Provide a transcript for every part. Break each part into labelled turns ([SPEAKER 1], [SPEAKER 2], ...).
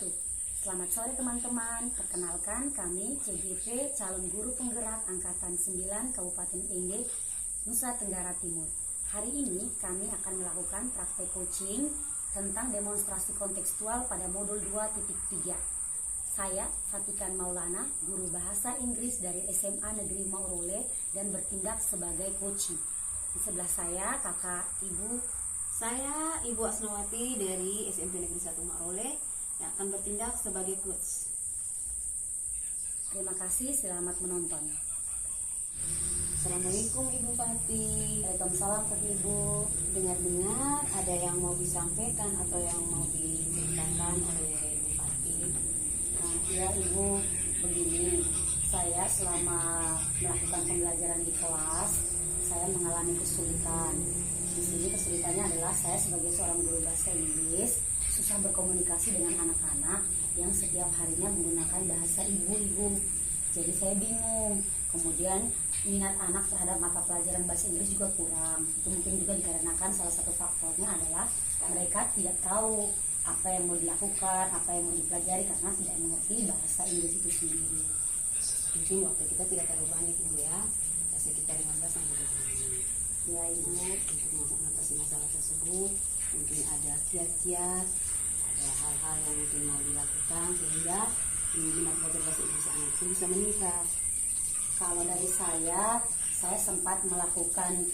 [SPEAKER 1] wabarakatuh. Selamat sore teman-teman. Perkenalkan kami CGP Calon Guru Penggerak Angkatan 9 Kabupaten Ende, Nusa Tenggara Timur. Hari ini kami akan melakukan praktek coaching tentang demonstrasi kontekstual pada modul 2.3. Saya Fatikan Maulana, guru bahasa Inggris dari SMA Negeri Maurole dan bertindak sebagai coach. Di sebelah saya kakak ibu.
[SPEAKER 2] Saya Ibu Asnawati dari SMP Negeri 1 Maurole yang akan bertindak sebagai coach.
[SPEAKER 1] Terima kasih, selamat menonton.
[SPEAKER 2] Assalamualaikum Ibu Fati.
[SPEAKER 1] Waalaikumsalam Pak Ibu.
[SPEAKER 2] Dengar-dengar ada yang mau disampaikan atau yang mau diceritakan oleh Ibu Fati.
[SPEAKER 1] Ya Ibu, begini, saya selama melakukan pembelajaran di kelas, saya mengalami kesulitan. Di sini kesulitannya adalah saya sebagai seorang guru bahasa Inggris susah berkomunikasi dengan anak-anak yang setiap harinya menggunakan bahasa ibu-ibu. Jadi saya bingung. Kemudian minat anak terhadap mata pelajaran bahasa Inggris juga kurang. Itu mungkin juga dikarenakan salah satu faktornya adalah mereka tidak tahu apa yang mau dilakukan, apa yang mau dipelajari karena tidak mengerti bahasa Inggris itu sendiri.
[SPEAKER 2] Mungkin waktu kita tidak terlalu banyak Ibu ya, sekitar 15 sampai 20 menit.
[SPEAKER 1] Ya Ibu,
[SPEAKER 2] Untuk mengatasi masalah tersebut mungkin ada kiat-kiat, ada hal-hal yang mungkin mau dilakukan sehingga minat belajar bahasa Inggris anak itu bisa meningkat.
[SPEAKER 1] kalau dari saya sempat melakukan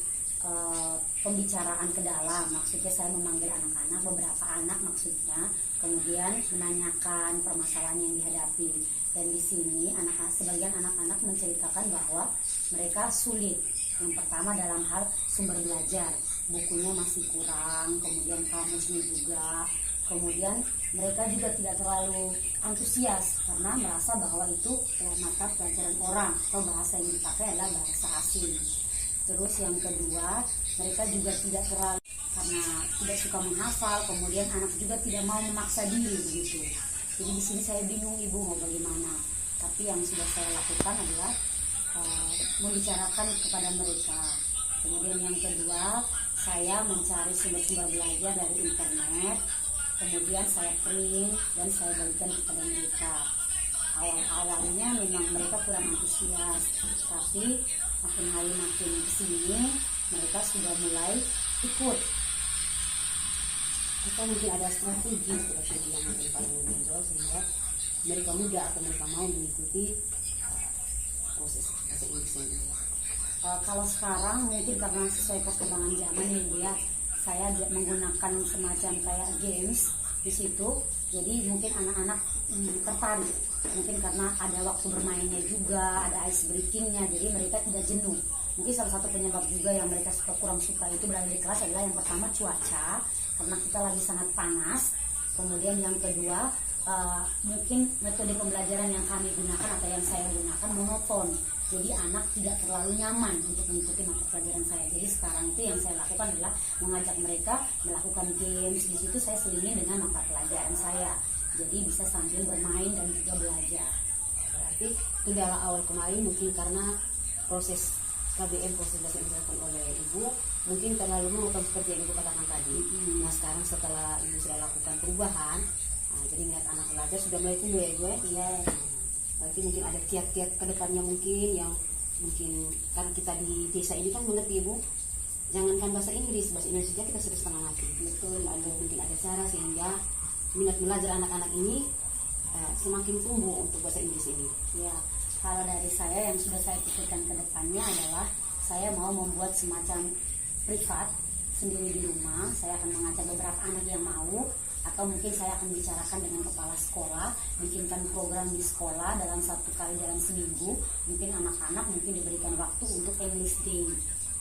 [SPEAKER 1] pembicaraan ke dalam, maksudnya saya memanggil anak-anak, beberapa anak maksudnya, kemudian menanyakan permasalahan yang dihadapi. Dan di sini sebagian anak-anak menceritakan bahwa mereka sulit. Yang pertama dalam hal sumber belajar, bukunya masih kurang, kemudian kamusnya juga. Kemudian mereka juga tidak terlalu antusias karena merasa bahwa itu mata pelajaran orang atau bahasa yang dipakai adalah bahasa asing. Terus yang kedua, mereka juga tidak terlalu karena tidak suka menghafal, kemudian anak juga tidak mau memaksa diri begitu. Jadi di sini saya bingung Ibu mau bagaimana. Tapi yang sudah saya lakukan adalah membicarakan kepada mereka. Kemudian yang kedua, saya mencari sumber-sumber belajar dari internet. Kemudian saya print dan saya bagikan kepada mereka. Awal-awalnya memang mereka kurang antusias, tapi makin hari makin kesini mereka sudah mulai ikut.
[SPEAKER 2] Atau mungkin ada strategi yang mungkin paling menonjol sehingga mereka mudah atau mereka mau mengikuti proses bahasa Inggris ini.
[SPEAKER 1] Kalau sekarang mungkin karena sesuai perkembangan zaman ya Bu ya, saya menggunakan semacam kayak games di situ. Jadi mungkin anak-anak tertarik, mungkin karena ada waktu bermainnya juga, ada ice breakingnya, jadi mereka tidak jenuh. Mungkin salah satu penyebab juga yang mereka kurang suka itu berada di kelas adalah yang pertama cuaca, karena kita lagi sangat panas. Kemudian yang kedua mungkin metode pembelajaran yang kami gunakan atau yang saya gunakan monoton. Jadi anak tidak terlalu nyaman untuk mengikuti mata pelajaran saya. Jadi sekarang itu yang saya lakukan adalah mengajak mereka melakukan games. Di situ saya selingi dengan mata pelajaran saya. Jadi bisa sambil bermain dan juga belajar.
[SPEAKER 2] Berarti kendala awal kemarin mungkin karena proses KBM, proses bahasa Inggris dilakukan oleh Ibu mungkin terlalu monoton seperti yang Ibu katakan tadi. Nah sekarang setelah Ibu sudah lakukan perubahan, jadi minat anak belajar sudah mulai tumbuh ya Ibu ya.
[SPEAKER 1] Iya.
[SPEAKER 2] Berarti mungkin ada kiat-kiat ke depannya mungkin yang mungkin karena kita di desa ini kan mengerti Ibu, jangankan bahasa Inggris saja kita sudah setengah mati.
[SPEAKER 1] Betul.
[SPEAKER 2] Lalu mungkin ada cara sehingga minat belajar anak-anak ini semakin tumbuh untuk bahasa Inggris ini.
[SPEAKER 1] Ya, kalau dari saya yang sudah saya pikirkan ke depannya adalah saya mau membuat semacam privat sendiri di rumah. Saya akan mengajak beberapa anak yang mau, atau mungkin saya akan bicarakan dengan kepala sekolah, bikinkan program di sekolah dalam 1 kali dalam seminggu. Mungkin anak-anak mungkin diberikan waktu untuk English Day,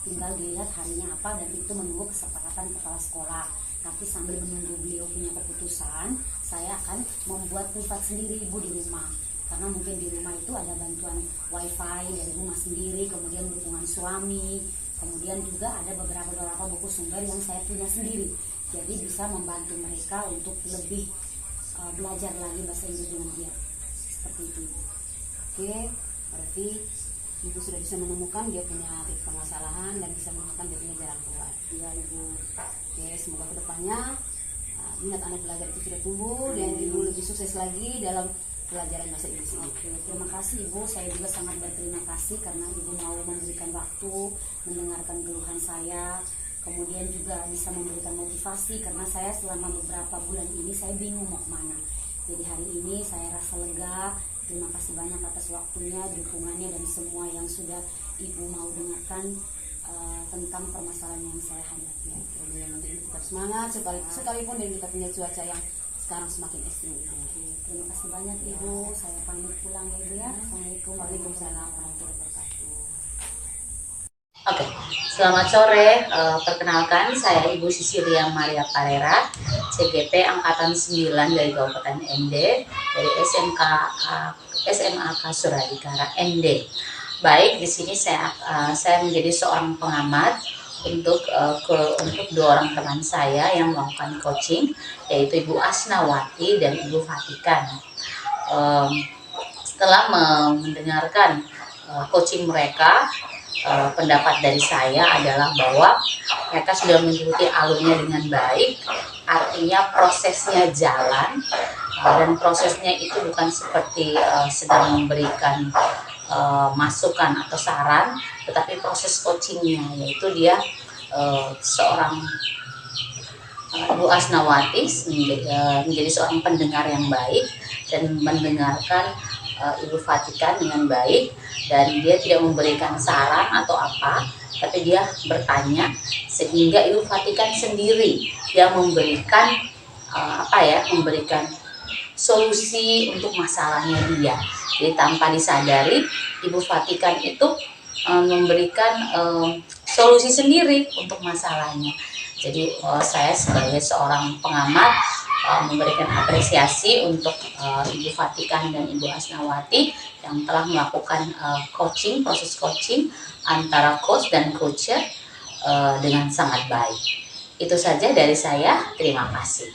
[SPEAKER 1] tinggal dilihat harinya apa dan itu menunggu kesepakatan kepala sekolah. Tapi sambil menunggu beliau punya keputusan, saya akan membuat privat sendiri Ibu di rumah. Karena mungkin di rumah itu ada bantuan wifi dari rumah sendiri, kemudian dukungan suami, kemudian juga ada beberapa buku sumber yang saya punya sendiri. Jadi bisa membantu mereka untuk lebih belajar lagi bahasa Inggris dengan giat. Seperti itu.
[SPEAKER 2] Oke, berarti Ibu sudah bisa menemukan dia punya titik permasalahan dan bisa menemukan dia punya jalan keluar.
[SPEAKER 1] Iya Ibu.
[SPEAKER 2] Oke, semoga kedepannya minat anak belajar itu sudah tumbuh dan ibu lebih sukses lagi dalam pelajaran bahasa Inggris ini.
[SPEAKER 1] Oke, terima kasih Ibu. Saya juga sangat berterima kasih karena Ibu mau memberikan waktu, mendengarkan keluhan saya, kemudian juga bisa memberikan motivasi karena saya selama beberapa bulan ini saya bingung mau kemana. Jadi hari ini saya rasa lega. Terima kasih banyak atas waktunya, dukungannya, dan semua yang sudah Ibu mau dengarkan tentang permasalahan yang saya hadapi.
[SPEAKER 2] Kemudian nanti ibu tetap semangat sekalipun dan kita punya cuaca yang sekarang semakin ekstrim.
[SPEAKER 1] Terima kasih banyak Ibu. Saya pamit pulang ya Ibu ya. Assalamualaikum
[SPEAKER 2] Waalaikumsalam warahmatullahi wabarakatuh.
[SPEAKER 3] Oke, selamat sore. Perkenalkan, saya Ibu Sisilia Maria Parera, CGP Angkatan 9 dari Kabupaten ND, dari SMAK Suradikara ND. Baik, di sini saya menjadi seorang pengamat untuk dua orang teman saya yang melakukan coaching, yaitu Ibu Asnawati dan Ibu Fatikan. Setelah mendengarkan coaching mereka, pendapat dari saya adalah bahwa mereka sudah mengikuti alurnya dengan baik, artinya prosesnya jalan, dan prosesnya itu bukan seperti sedang memberikan masukan atau saran, tetapi proses coachingnya, yaitu dia seorang Ibu Asnawati menjadi seorang pendengar yang baik dan mendengarkan Ibu Fatikan dengan baik, dan dia tidak memberikan saran atau apa, tapi dia bertanya sehingga Ibu Fatikan sendiri yang memberikan memberikan solusi untuk masalahnya dia. Jadi tanpa disadari Ibu Fatikan itu memberikan solusi sendiri untuk masalahnya. Jadi saya sebagai seorang pengamat memberikan apresiasi untuk Ibu Fatikan dan Ibu Asnawati yang telah melakukan proses coaching antara coach dan coacher dengan sangat baik. Itu saja dari saya, terima kasih.